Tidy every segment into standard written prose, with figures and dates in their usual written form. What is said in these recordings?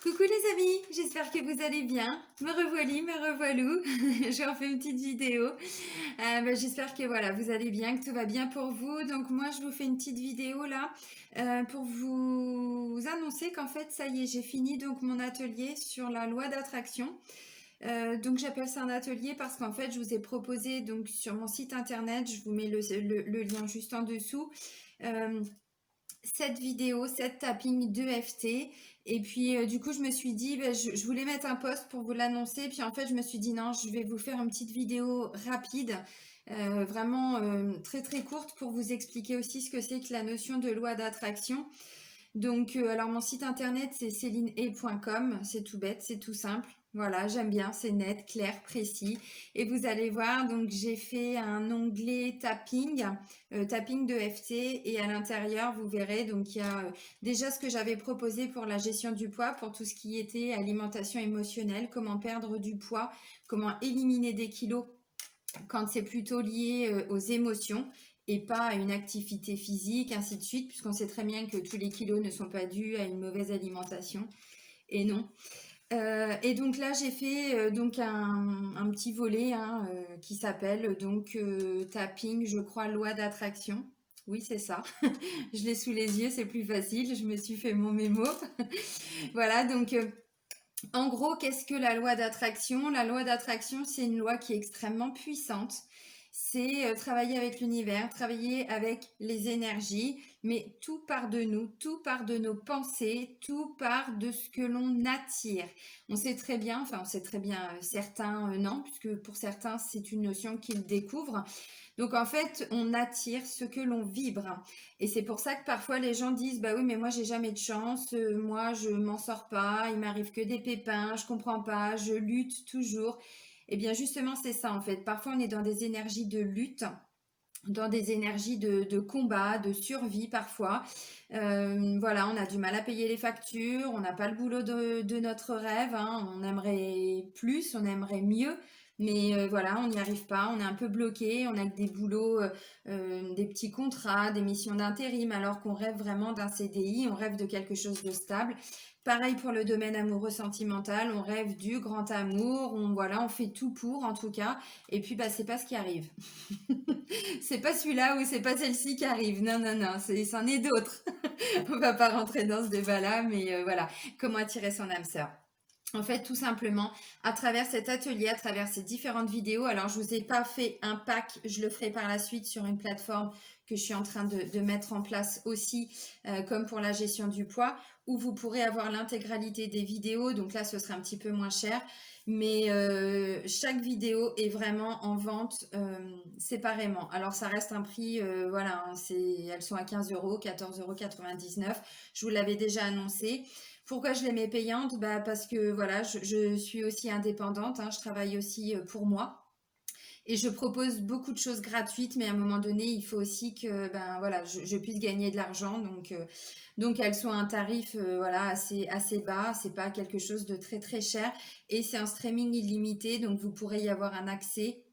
Coucou les amis, j'espère que vous allez bien. Me revoilà, me revoilou. Je refais une petite vidéo. J'espère que voilà, vous allez bien, que tout va bien pour vous. Donc moi, je vous fais une petite vidéo là pour vous annoncer qu'en fait, ça y est, j'ai fini donc mon atelier sur la loi d'attraction. Donc j'appelle ça un atelier parce qu'en fait, je vous ai proposé donc sur mon site internet, je vous mets le lien juste en dessous. Euh, Cette vidéo, cette tapping de FT. Et puis, du coup, je me suis dit, je voulais mettre un post pour vous l'annoncer. Puis, en fait, je me suis dit, non, je vais vous faire une petite vidéo rapide, vraiment très, très courte pour vous expliquer aussi ce que c'est que la notion de loi d'attraction. Donc, alors mon site internet c'est célinehe.com, c'est tout bête, c'est tout simple. Voilà, j'aime bien, c'est net, clair, précis. Et vous allez voir, donc j'ai fait un onglet tapping, tapping de FT, et à l'intérieur, vous verrez, donc il y a déjà ce que j'avais proposé pour la gestion du poids, pour tout ce qui était alimentation émotionnelle, comment perdre du poids, comment éliminer des kilos quand c'est plutôt lié aux émotions et pas à une activité physique, ainsi de suite, puisqu'on sait très bien que tous les kilos ne sont pas dus à une mauvaise alimentation. Et non. Et donc là, j'ai fait donc un petit volet qui s'appelle donc tapping, je crois, loi d'attraction. Oui, c'est ça. Je l'ai sous les yeux, c'est plus facile. Je me suis fait mon mémo. Voilà, donc en gros, qu'est-ce que la loi d'attraction? La loi d'attraction, c'est une loi qui est extrêmement puissante. C'est travailler avec l'univers, travailler avec les énergies, mais tout part de nous, tout part de nos pensées, tout part de ce que l'on attire. On sait très bien, enfin on sait très bien, certains non, puisque pour certains c'est une notion qu'ils découvrent. Donc en fait, on attire ce que l'on vibre. Et c'est pour ça que parfois les gens disent, bah oui, mais moi j'ai jamais de chance, moi je m'en sors pas, il m'arrive que des pépins, je comprends pas, je lutte toujours. Eh bien justement, c'est ça en fait. Parfois on est dans des énergies de lutte, dans des énergies de combat, de survie parfois. Voilà, on a du mal à payer les factures, on n'a pas le boulot de notre rêve, hein. On aimerait plus, on aimerait mieux, mais voilà, on n'y arrive pas, on est un peu bloqué, on a que des boulots, des petits contrats, des missions d'intérim, alors qu'on rêve vraiment d'un CDI, on rêve de quelque chose de stable. Pareil pour le domaine amoureux sentimental, on rêve du grand amour, voilà, on fait tout pour en tout cas, et puis bah c'est pas ce qui arrive. C'est pas celui-là ou c'est pas celle-ci qui arrive. Non, non, non, c'en est d'autres. On va pas rentrer dans ce débat-là, mais voilà. Comment attirer son âme sœur? En fait, tout simplement, à travers cet atelier, à travers ces différentes vidéos, alors je vous ai pas fait un pack, je le ferai par la suite sur une plateforme que je suis en train de mettre en place aussi, comme pour la gestion du poids, où vous pourrez avoir l'intégralité des vidéos. Donc là, ce sera un petit peu moins cher, mais chaque vidéo est vraiment en vente séparément. Alors ça reste un prix, voilà, hein, elles sont à 15 euros, 14,99 €. Je vous l'avais déjà annoncé. Pourquoi je les mets payantes? Bah, parce que voilà, je suis aussi indépendante, hein, je travaille aussi pour moi. Et je propose beaucoup de choses gratuites, mais à un moment donné, il faut aussi que ben, voilà, je puisse gagner de l'argent. Donc elles sont à un tarif voilà, assez bas, c'est pas quelque chose de très très cher. Et c'est un streaming illimité, donc vous pourrez y avoir un accès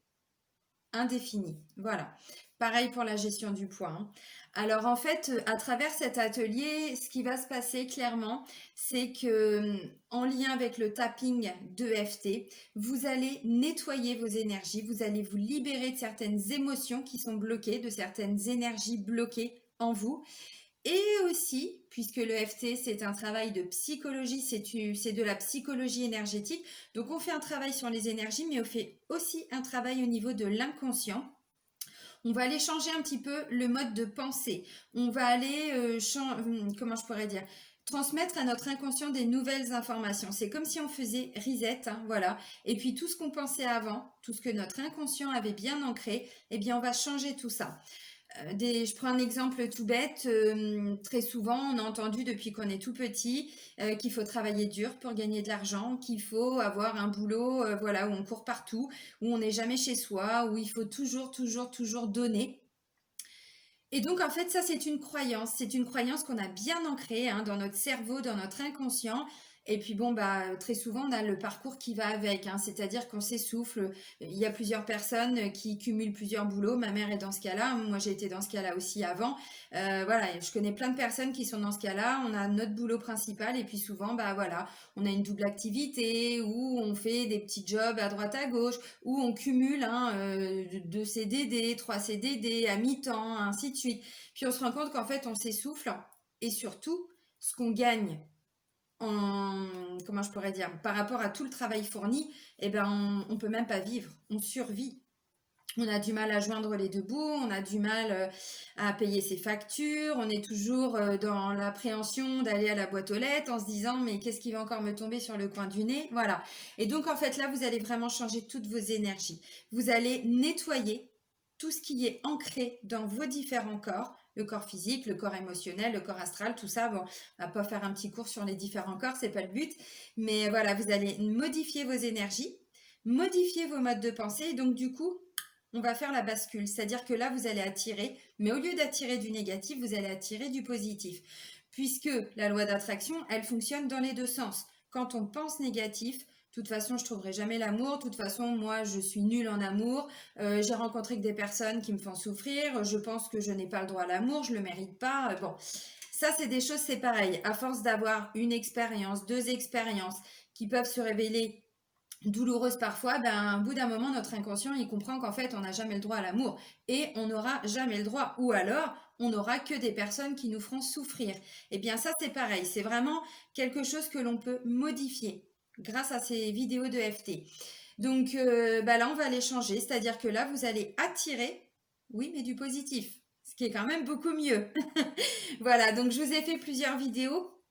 indéfini. Voilà. Pareil pour la gestion du poids, hein. Alors en fait, à travers cet atelier, ce qui va se passer clairement, c'est que en lien avec le tapping de FT, vous allez nettoyer vos énergies, vous allez vous libérer de certaines émotions qui sont bloquées, de certaines énergies bloquées en vous. Et aussi, puisque le FT, c'est un travail de psychologie, c'est de la psychologie énergétique. Donc, on fait un travail sur les énergies, mais on fait aussi un travail au niveau de l'inconscient. On va aller changer un petit peu le mode de pensée. On va aller, comment je pourrais dire, transmettre à notre inconscient des nouvelles informations. C'est comme si on faisait reset, hein, voilà. Et puis tout ce qu'on pensait avant, tout ce que notre inconscient avait bien ancré, eh bien on va changer tout ça. Je prends un exemple tout bête. Très souvent, on a entendu depuis qu'on est tout petit qu'il faut travailler dur pour gagner de l'argent, qu'il faut avoir un boulot voilà, où on court partout, où on n'est jamais chez soi, où il faut toujours, toujours, toujours donner. Et donc, en fait, ça, c'est une croyance. C'est une croyance qu'on a bien ancrée hein, dans notre cerveau, dans notre inconscient. Et puis bon, bah, très souvent, on a le parcours qui va avec, hein, c'est-à-dire qu'on s'essouffle. Il y a plusieurs personnes qui cumulent plusieurs boulots. Ma mère est dans ce cas-là. Moi, j'ai été dans ce cas-là aussi avant. Voilà, et je connais plein de personnes qui sont dans ce cas-là. On a notre boulot principal et puis souvent, bah voilà, on a une double activité ou on fait des petits jobs à droite à gauche ou on cumule hein, 2 CDD, 3 CDD à mi-temps, ainsi de suite. Puis on se rend compte qu'en fait, on s'essouffle et surtout, ce qu'on gagne comment je pourrais dire, par rapport à tout le travail fourni, eh ben, on peut même pas vivre, on survit. On a du mal à joindre les deux bouts, on a du mal à payer ses factures, on est toujours dans l'appréhension d'aller à la boîte aux lettres en se disant mais qu'est-ce qui va encore me tomber sur le coin du nez, voilà. Et donc en fait là vous allez vraiment changer toutes vos énergies. Vous allez nettoyer tout ce qui est ancré dans vos différents corps, le corps physique, le corps émotionnel, le corps astral, tout ça. Bon, on va pas faire un petit cours sur les différents corps, c'est pas le but. Mais voilà, vous allez modifier vos énergies, modifier vos modes de pensée. Et donc du coup, on va faire la bascule. C'est-à-dire que là, vous allez attirer, mais au lieu d'attirer du négatif, vous allez attirer du positif. Puisque la loi d'attraction, elle fonctionne dans les deux sens. Quand on pense négatif, de toute façon, je trouverai jamais l'amour. De toute façon, moi, je suis nulle en amour. J'ai rencontré que des personnes qui me font souffrir. Je pense que je n'ai pas le droit à l'amour. Je le mérite pas. Bon, ça, c'est des choses, c'est pareil. À force d'avoir une expérience, 2 expériences qui peuvent se révéler douloureuse parfois, ben, au bout d'un moment, notre inconscient, il comprend qu'en fait, on n'a jamais le droit à l'amour et on n'aura jamais le droit. Ou alors, on n'aura que des personnes qui nous feront souffrir. Eh bien, ça, c'est pareil. C'est vraiment quelque chose que l'on peut modifier grâce à ces vidéos de FT. Donc, bah là, on va les changer. C'est-à-dire que là, vous allez attirer, oui, mais du positif, ce qui est quand même beaucoup mieux. Voilà, donc je vous ai fait plusieurs vidéos.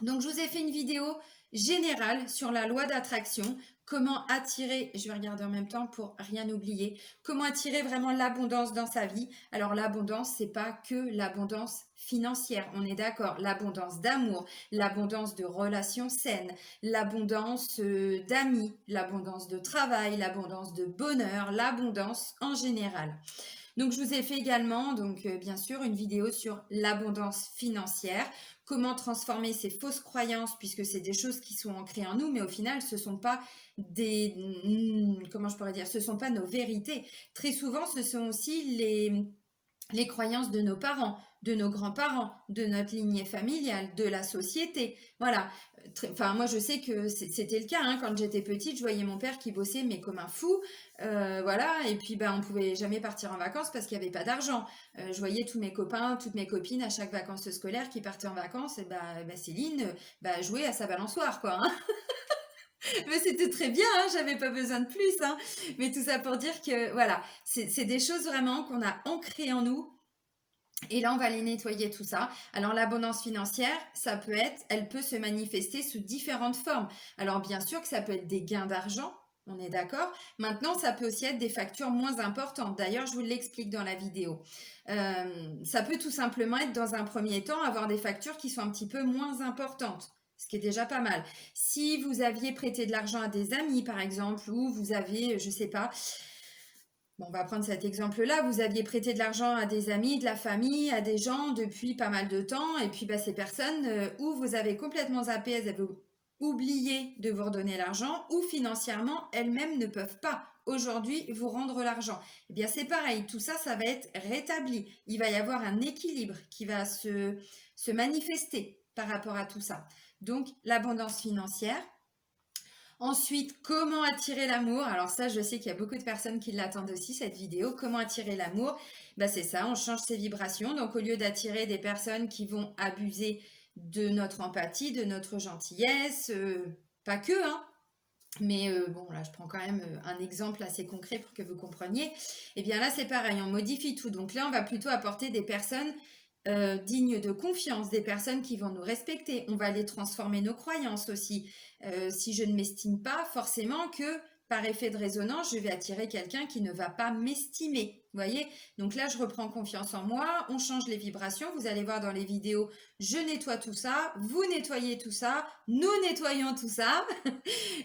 Donc, je vous ai fait une vidéo générale sur la loi d'attraction, comment attirer, je vais regarder en même temps pour rien oublier, comment attirer vraiment l'abondance dans sa vie. Alors l'abondance, c'est pas que l'abondance financière, on est d'accord, l'abondance d'amour, l'abondance de relations saines, l'abondance d'amis, l'abondance de travail, l'abondance de bonheur, l'abondance en général. Donc, je vous ai fait également, donc bien sûr, une vidéo sur l'abondance financière, comment transformer ces fausses croyances, puisque c'est des choses qui sont ancrées en nous, mais au final, ce sont pas comment je pourrais dire, ce sont pas nos vérités. Très souvent, ce sont aussi les croyances de nos parents, de nos grands-parents, de notre lignée familiale, de la société. Voilà. Enfin, moi, je sais que c'était le cas. Hein. Quand j'étais petite, je voyais mon père qui bossait, mais comme un fou. Voilà. Et puis, ben, on pouvait jamais partir en vacances parce qu'il n'y avait pas d'argent. Je voyais tous mes copains, toutes mes copines à chaque vacances scolaires qui partaient en vacances. Et bah, Céline, bah, jouait à sa balançoire, quoi. Hein. Mais c'était très bien, hein, j'avais pas besoin de plus. Hein. Mais tout ça pour dire que, voilà, c'est des choses vraiment qu'on a ancrées en nous. Et là, on va les nettoyer tout ça. Alors, l'abondance financière, elle peut se manifester sous différentes formes. Alors, bien sûr que ça peut être des gains d'argent, on est d'accord. Maintenant, ça peut aussi être des factures moins importantes. D'ailleurs, je vous l'explique dans la vidéo. Ça peut tout simplement être, dans un premier temps, avoir des factures qui sont un petit peu moins importantes. Ce qui est déjà pas mal. Si vous aviez prêté de l'argent à des amis, par exemple, ou vous avez, je sais pas, bon, on va prendre cet exemple-là. Vous aviez prêté de l'argent à des amis, de la famille, à des gens depuis pas mal de temps. Et puis, bah, ces personnes, ou vous avez complètement zappé, elles avaient oublié de vous redonner l'argent, ou financièrement, elles-mêmes ne peuvent pas aujourd'hui vous rendre l'argent. Eh bien, c'est pareil. Tout ça, ça va être rétabli. Il va y avoir un équilibre qui va se manifester par rapport à tout ça. Donc, l'abondance financière. Ensuite, comment attirer l'amour? Alors ça, je sais qu'il y a beaucoup de personnes qui l'attendent aussi, cette vidéo. Comment attirer l'amour? Ben, c'est ça, on change ses vibrations. Donc, au lieu d'attirer des personnes qui vont abuser de notre empathie, de notre gentillesse, pas que, hein. Mais bon, là, je prends quand même un exemple assez concret pour que vous compreniez. Et bien là, c'est pareil, on modifie tout. Donc là, on va plutôt apporter des personnes dignes de confiance, des personnes qui vont nous respecter. On va les transformer nos croyances aussi. Si je ne m'estime pas, forcément que par effet de résonance, je vais attirer quelqu'un qui ne va pas m'estimer. Vous voyez? Donc là, je reprends confiance en moi, on change les vibrations. Vous allez voir dans les vidéos, je nettoie tout ça, vous nettoyez tout ça, nous nettoyons tout ça.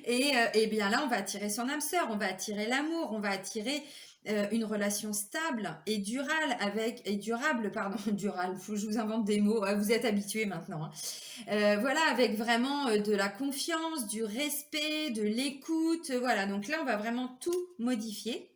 Et bien là, on va attirer son âme sœur, on va attirer l'amour, on va attirer une relation stable et durable, pardon, durable, faut que je vous invente des mots, vous êtes habitués maintenant, hein. Voilà, avec vraiment de la confiance, du respect, de l'écoute, voilà. Donc là, on va vraiment tout modifier.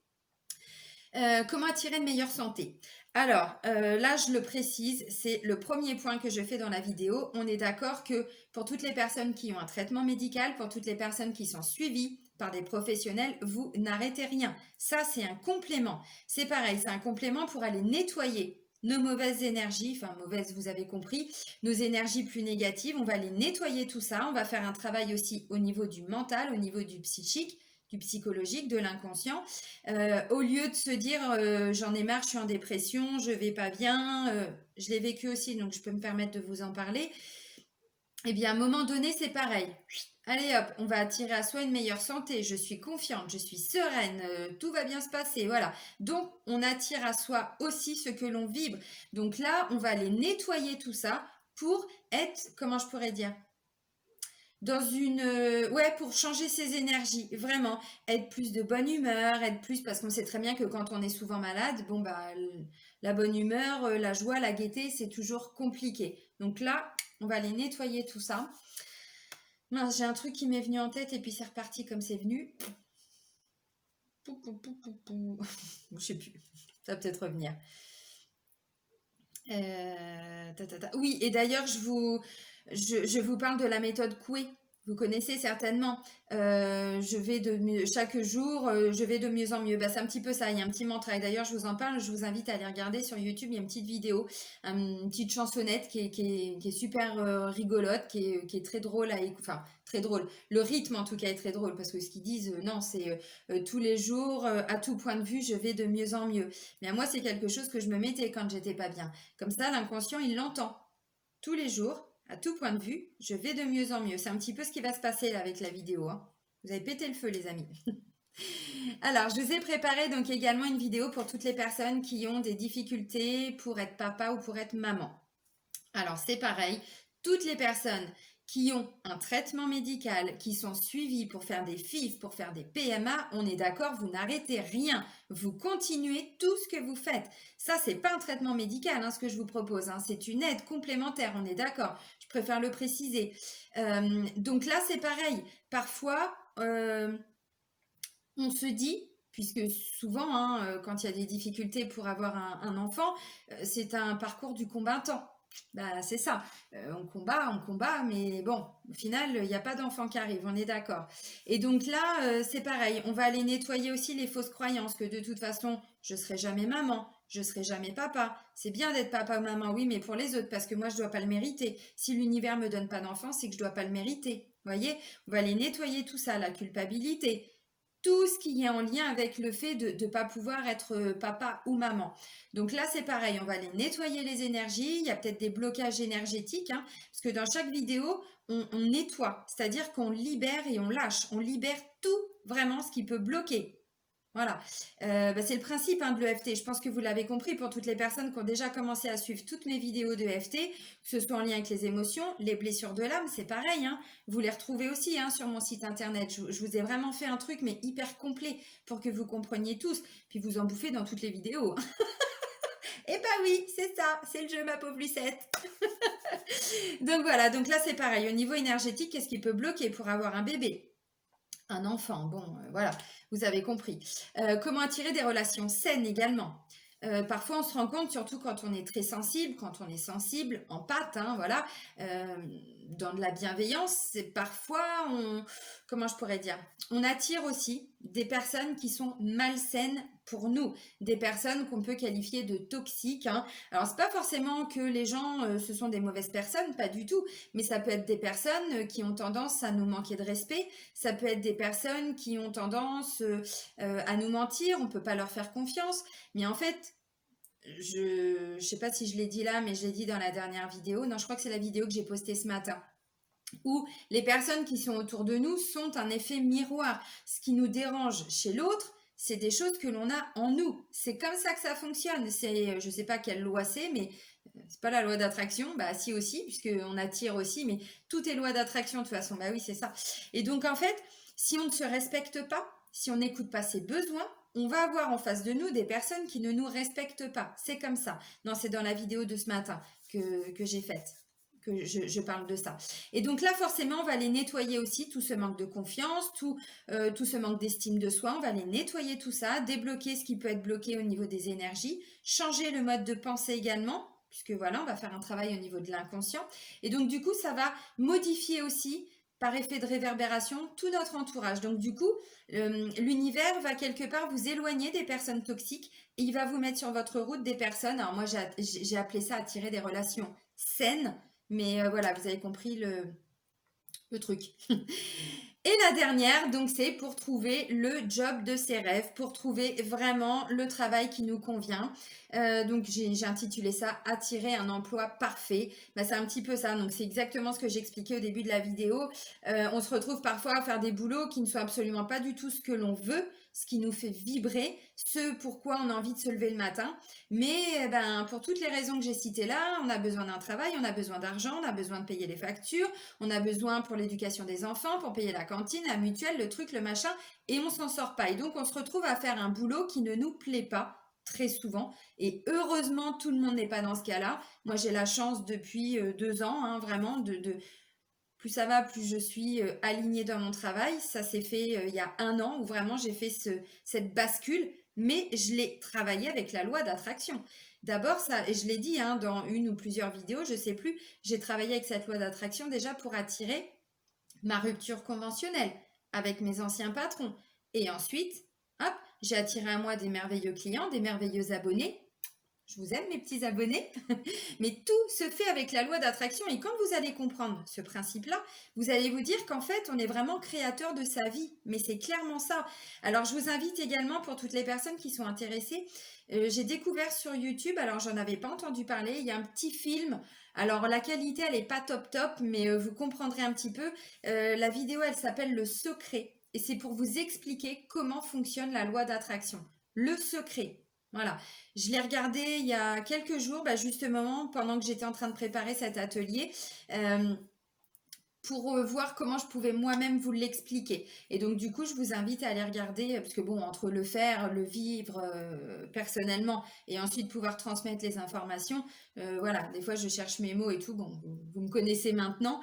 Comment attirer une meilleure santé? Alors, là, je le précise, c'est le premier point que je fais dans la vidéo. On est d'accord que pour toutes les personnes qui ont un traitement médical, pour toutes les personnes qui sont suivies par des professionnels, vous n'arrêtez rien. Ça, c'est un complément. C'est pareil, c'est un complément pour aller nettoyer nos mauvaises énergies, enfin mauvaises, vous avez compris, nos énergies plus négatives. On va les nettoyer tout ça. On va faire un travail aussi au niveau du mental, au niveau du psychique, du psychologique, de l'inconscient. Au lieu de se dire j'en ai marre, je suis en dépression, je vais pas bien, je l'ai vécu aussi, donc je peux me permettre de vous en parler. Eh bien, à un moment donné, c'est pareil. Allez hop, on va attirer à soi une meilleure santé. Je suis confiante, je suis sereine, tout va bien se passer, voilà. Donc, on attire à soi aussi ce que l'on vibre. Donc là, on va aller nettoyer tout ça pour être, comment je pourrais dire, dans une ouais, pour changer ses énergies, vraiment être plus de bonne humeur, être plus, parce qu'on sait très bien que quand on est souvent malade, bon bah la bonne humeur, la joie, la gaieté, c'est toujours compliqué. Donc là, on va aller nettoyer tout ça. Mince, j'ai un truc qui m'est venu en tête et puis c'est reparti comme c'est venu. Pou, pou, pou, pou, pou. Je sais plus, ça va peut-être revenir. Oui, et d'ailleurs, je vous parle de la méthode Coué. Vous connaissez certainement. Chaque jour, je vais de mieux en mieux. Bah, c'est un petit peu ça. Il y a un petit mantra. Et d'ailleurs, je vous en parle. Je vous invite à aller regarder sur YouTube. Il y a une petite vidéo, une petite chansonnette qui est super rigolote, qui est très drôle à écouter. Enfin, très drôle. Le rythme, en tout cas, est très drôle parce que ce qu'ils disent, non, c'est tous les jours, à tout point de vue, je vais de mieux en mieux. Mais moi, c'est quelque chose que je me mettais quand j'étais pas bien. Comme ça, l'inconscient, il l'entend. Tous les jours, à tout point de vue, je vais de mieux en mieux. C'est un petit peu ce qui va se passer là avec la vidéo, hein. Vous avez pété le feu, les amis. Alors, je vous ai préparé donc également une vidéo pour toutes les personnes qui ont des difficultés pour être papa ou pour être maman. Alors, c'est pareil, toutes les personnes qui ont un traitement médical, qui sont suivies pour faire des FIV, pour faire des PMA, on est d'accord, vous n'arrêtez rien. Vous continuez tout ce que vous faites. Ça, c'est pas un traitement médical, hein, ce que je vous propose, hein. C'est une aide complémentaire, on est d'accord. Je préfère le préciser. Donc là, c'est pareil. Parfois, on se dit, puisque souvent, hein, quand il y a des difficultés pour avoir un enfant, c'est un parcours du combattant. Bah, c'est ça. On combat, mais bon, au final, il n'y a pas d'enfant qui arrive, on est d'accord. Et donc là, c'est pareil. On va aller nettoyer aussi les fausses croyances que de toute façon, je serai jamais maman, je serai jamais papa. C'est bien d'être papa ou maman, oui, mais pour les autres, parce que moi, je dois pas le mériter. Si l'univers me donne pas d'enfant, c'est que je dois pas le mériter. Vous voyez, on va aller nettoyer tout ça, la culpabilité, tout ce qui est en lien avec le fait de ne pas pouvoir être papa ou maman. Donc là, c'est pareil, on va aller nettoyer les énergies. Il y a peut-être des blocages énergétiques, hein, parce que dans chaque vidéo, on nettoie, c'est-à-dire qu'on libère et on lâche. On libère tout vraiment ce qui peut bloquer. Voilà, c'est le principe, hein, de l'EFT. Je pense que vous l'avez compris pour toutes les personnes qui ont déjà commencé à suivre toutes mes vidéos de EFT, que ce soit en lien avec les émotions, les blessures de l'âme, c'est pareil, hein. Vous les retrouvez aussi, hein, sur mon site internet. Je vous ai vraiment fait un truc, mais hyper complet pour que vous compreniez tous. Puis vous en bouffez dans toutes les vidéos. Eh ben oui, c'est ça, c'est le jeu, ma pauvre Lucette. Donc voilà, donc là c'est pareil. Au niveau énergétique, qu'est-ce qui peut bloquer pour avoir un bébé? Un enfant, bon, voilà, vous avez compris. Comment attirer des relations saines également? Parfois, on se rend compte, surtout quand on est très sensible, quand on est sensible, en pâte, hein, voilà, dans de la bienveillance, c'est parfois, comment je pourrais dire, on attire aussi des personnes qui sont malsaines pour nous, des personnes qu'on peut qualifier de toxiques, hein. Alors, c'est pas forcément que les gens, ce sont des mauvaises personnes, pas du tout, mais ça peut être des personnes qui ont tendance à nous manquer de respect, ça peut être des personnes qui ont tendance à nous mentir, on peut pas leur faire confiance, mais en fait, je sais pas si je l'ai dit là, mais je l'ai dit dans la dernière vidéo. Non, je crois que c'est la vidéo que j'ai postée ce matin. Où les personnes qui sont autour de nous sont un effet miroir. Ce qui nous dérange chez l'autre, c'est des choses que l'on a en nous. C'est comme ça que ça fonctionne. C'est, je sais pas quelle loi c'est, mais c'est pas la loi d'attraction. Bah si aussi, puisqu'on attire aussi, mais tout est loi d'attraction de toute façon. Bah oui, c'est ça. Et donc en fait, si on ne se respecte pas, si on n'écoute pas ses besoins, on va avoir en face de nous des personnes qui ne nous respectent pas. C'est comme ça. Non, c'est dans la vidéo de ce matin que j'ai faite que je parle de ça. Et donc là, forcément, on va les nettoyer aussi, tout ce manque de confiance, tout ce manque d'estime de soi. On va les nettoyer tout ça, débloquer ce qui peut être bloqué au niveau des énergies, changer le mode de pensée également, puisque voilà, on va faire un travail au niveau de l'inconscient. Et donc, du coup, ça va modifier aussi par effet de réverbération tout notre entourage. Donc du coup, l'univers va quelque part vous éloigner des personnes toxiques et il va vous mettre sur votre route des personnes. Alors moi, j'ai appelé ça attirer des relations saines, mais voilà, vous avez compris le truc. Et la dernière, donc, c'est pour trouver le job de ses rêves, pour trouver vraiment le travail qui nous convient. Donc, j'ai intitulé ça « Attirer un emploi parfait ». Bah, c'est un petit peu ça. Donc, c'est exactement ce que j'expliquais au début de la vidéo. On se retrouve parfois à faire des boulots qui ne sont absolument pas du tout ce que l'on veut, ce qui nous fait vibrer, ce pourquoi on a envie de se lever le matin. Mais ben, pour toutes les raisons que j'ai citées là, on a besoin d'un travail, on a besoin d'argent, on a besoin de payer les factures, on a besoin pour l'éducation des enfants, pour payer la cantine, la mutuelle, le truc, le machin, et on s'en sort pas. Et donc, on se retrouve à faire un boulot qui ne nous plaît pas très souvent. Et heureusement, tout le monde n'est pas dans ce cas-là. Moi, j'ai la chance depuis 2 ans, hein, vraiment, plus ça va, plus je suis alignée dans mon travail. Ça s'est fait il y a 1 an où vraiment j'ai fait cette bascule, mais je l'ai travaillé avec la loi d'attraction. D'abord, ça, et je l'ai dit hein, dans une ou plusieurs vidéos, je sais plus, j'ai travaillé avec cette loi d'attraction déjà pour attirer ma rupture conventionnelle avec mes anciens patrons. Et ensuite, hop, j'ai attiré à moi des merveilleux clients, des merveilleux abonnés. Je vous aime mes petits abonnés, mais tout se fait avec la loi d'attraction et quand vous allez comprendre ce principe-là, vous allez vous dire qu'en fait, on est vraiment créateur de sa vie, mais c'est clairement ça. Alors, je vous invite également pour toutes les personnes qui sont intéressées, j'ai découvert sur YouTube, alors j'en avais pas entendu parler, il y a un petit film, alors la qualité elle est pas top top, mais vous comprendrez un petit peu, la vidéo elle s'appelle Le Secret et c'est pour vous expliquer comment fonctionne la loi d'attraction. Le secret. Voilà, je l'ai regardé il y a quelques jours, bah, justement, pendant que j'étais en train de préparer cet atelier, pour voir comment je pouvais moi-même vous l'expliquer. Et donc, du coup, je vous invite à aller regarder, parce que bon, entre le faire, le vivre personnellement, et ensuite pouvoir transmettre les informations, voilà, des fois, je cherche mes mots et tout, bon, vous me connaissez maintenant.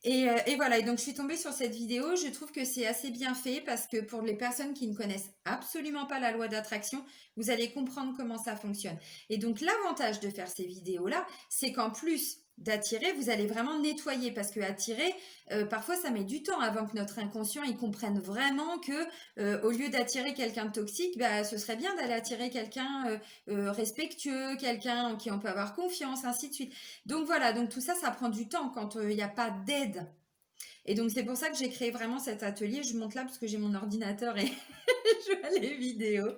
Et voilà, et donc je suis tombée sur cette vidéo, je trouve que c'est assez bien fait parce que pour les personnes qui ne connaissent absolument pas la loi d'attraction, vous allez comprendre comment ça fonctionne. Et donc l'avantage de faire ces vidéos-là, c'est qu'en plus d'attirer, vous allez vraiment nettoyer parce que attirer, parfois ça met du temps avant que notre inconscient il comprenne vraiment que au lieu d'attirer quelqu'un de toxique, bah, ce serait bien d'aller attirer quelqu'un respectueux, quelqu'un en qui on peut avoir confiance, ainsi de suite. Donc voilà, donc tout ça, ça prend du temps quand il n'y a pas d'aide. Et donc c'est pour ça que j'ai créé vraiment cet atelier. Je monte là parce que j'ai mon ordinateur et je vois les vidéos.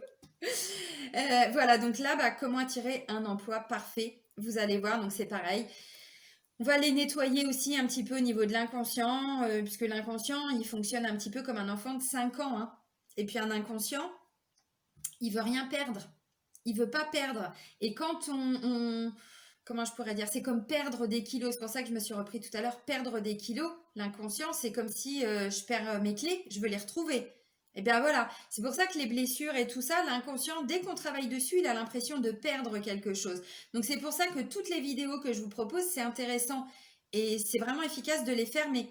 Voilà, donc là, bah, comment attirer un emploi parfait? Vous allez voir, donc c'est pareil. On va les nettoyer aussi un petit peu au niveau de l'inconscient, puisque l'inconscient, il fonctionne un petit peu comme un enfant de 5 ans. Hein. Et puis un inconscient, il veut rien perdre. Il veut pas perdre. Et quand comment je pourrais dire, c'est comme perdre des kilos. C'est pour ça que je me suis repris tout à l'heure, perdre des kilos. L'inconscient, c'est comme si je perds mes clés, je veux les retrouver. Et bien voilà, c'est pour ça que les blessures et tout ça, l'inconscient, dès qu'on travaille dessus, il a l'impression de perdre quelque chose. Donc c'est pour ça que toutes les vidéos que je vous propose, c'est intéressant et c'est vraiment efficace de les faire, mais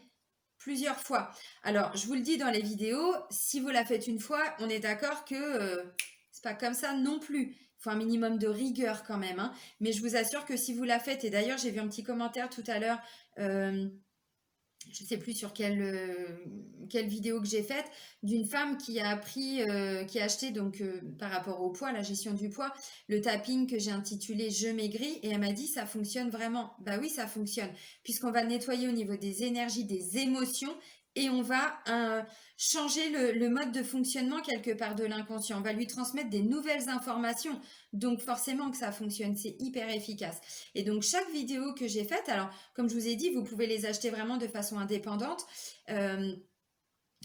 plusieurs fois. Alors, je vous le dis dans les vidéos, si vous la faites une fois, on est d'accord que c'est pas comme ça non plus. Il faut un minimum de rigueur quand même. Hein. Mais je vous assure que si vous la faites, et d'ailleurs j'ai vu un petit commentaire tout à l'heure, je ne sais plus sur quelle vidéo que j'ai faite, d'une femme qui a appris, qui a acheté donc par rapport au poids, la gestion du poids, le tapping que j'ai intitulé Je maigris, et elle m'a dit ça fonctionne vraiment. Bah oui, ça fonctionne, puisqu'on va nettoyer au niveau des énergies, des émotions, et on va changer le mode de fonctionnement quelque part de l'inconscient. On va lui transmettre des nouvelles informations. Donc forcément que ça fonctionne, c'est hyper efficace. Et donc chaque vidéo que j'ai faite, alors comme je vous ai dit, vous pouvez les acheter vraiment de façon indépendante.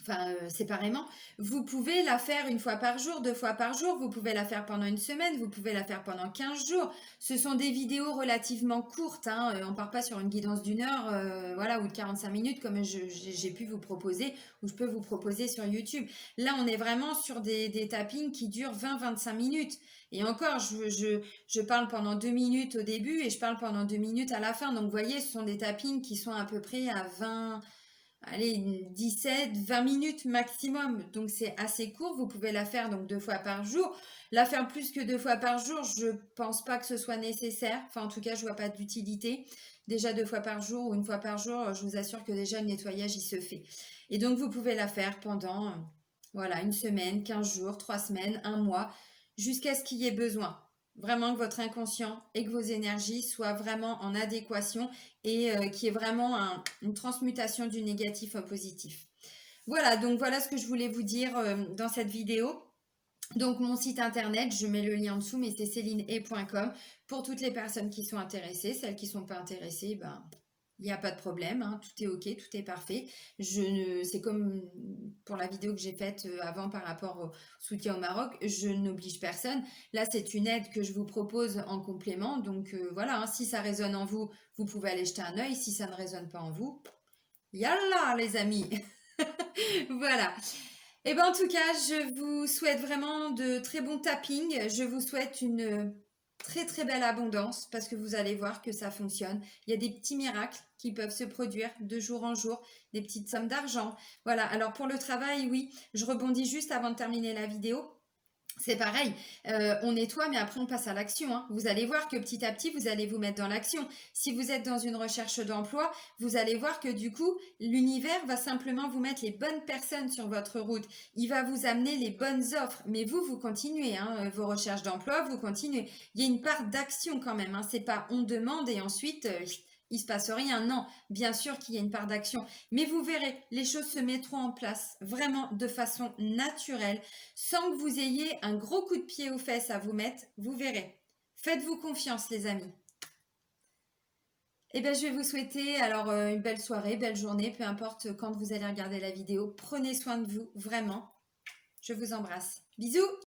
enfin séparément. Vous pouvez la faire une fois par jour, deux fois par jour, vous pouvez la faire pendant une semaine, vous pouvez la faire pendant 15 jours. Ce sont des vidéos relativement courtes, hein, on part pas sur une guidance d'une heure, voilà, ou de 45 minutes comme j'ai pu vous proposer, ou je peux vous proposer sur YouTube. Là, on est vraiment sur des tappings qui durent 20-25 minutes. Et encore, je parle pendant 2 minutes au début et je parle pendant 2 minutes à la fin. Donc, vous voyez, ce sont des tappings qui sont à peu près à 20, allez, 17-20 minutes maximum. Donc c'est assez court. Vous pouvez la faire donc 2 fois par jour. La faire plus que 2 fois par jour, je pense pas que ce soit nécessaire. Enfin, en tout cas, je vois pas d'utilité. Déjà 2 fois par jour ou une fois par jour, je vous assure que déjà le nettoyage, il se fait. Et donc vous pouvez la faire pendant, voilà, une semaine, 15 jours, 3 semaines, un mois, jusqu'à ce qu'il y ait besoin. Vraiment que votre inconscient et que vos énergies soient vraiment en adéquation et qui est vraiment une transmutation du négatif au positif. Voilà, donc voilà ce que je voulais vous dire dans cette vidéo. Donc mon site internet, je mets le lien en dessous, mais c'est célinehay.com pour toutes les personnes qui sont intéressées. Celles qui ne sont pas intéressées, ben, il n'y a pas de problème, hein, tout est ok, tout est parfait. C'est comme pour la vidéo que j'ai faite avant par rapport au soutien au Maroc, je n'oblige personne. Là, c'est une aide que je vous propose en complément. Donc voilà, hein, si ça résonne en vous, vous pouvez aller jeter un œil. Si ça ne résonne pas en vous, yallah les amis. Voilà. Et ben en tout cas, je vous souhaite vraiment de très bons tappings. Je vous souhaite une très très belle abondance parce que vous allez voir que ça fonctionne. Il y a des petits miracles qui peuvent se produire de jour en jour, des petites sommes d'argent. Voilà, alors pour le travail, oui, je rebondis juste avant de terminer la vidéo. C'est pareil, on nettoie, mais après on passe à l'action, hein. Vous allez voir que petit à petit, vous allez vous mettre dans l'action. Si vous êtes dans une recherche d'emploi, vous allez voir que du coup, l'univers va simplement vous mettre les bonnes personnes sur votre route. Il va vous amener les bonnes offres. Mais vous, vous continuez, hein, vos recherches d'emploi, vous continuez. Il y a une part d'action quand même, hein. C'est pas on demande et ensuite il se passe rien. Non, bien sûr qu'il y a une part d'action. Mais vous verrez, les choses se mettront en place vraiment de façon naturelle sans que vous ayez un gros coup de pied aux fesses à vous mettre, vous verrez. Faites-vous confiance, les amis. Eh bien, je vais vous souhaiter alors une belle soirée, belle journée, peu importe quand vous allez regarder la vidéo. Prenez soin de vous, vraiment. Je vous embrasse. Bisous!